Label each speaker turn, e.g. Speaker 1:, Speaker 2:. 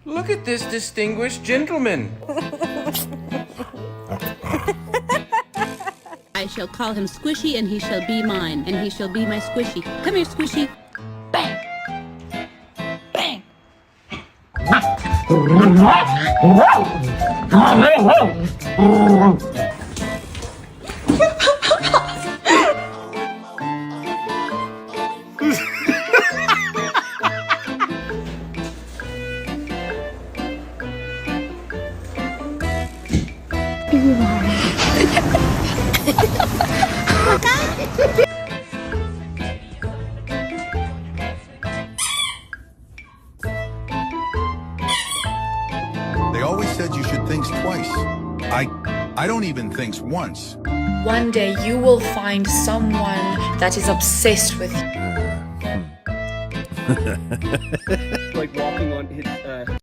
Speaker 1: Look at this distinguished gentleman.
Speaker 2: I shall call him Squishy, and he shall be mine, and he shall be my Squishy. Come here, Squishy. Bang! Bang!
Speaker 3: They always said you should think twice. I don't even think once.
Speaker 4: One day you will find someone that is obsessed with you.
Speaker 5: Like walking on his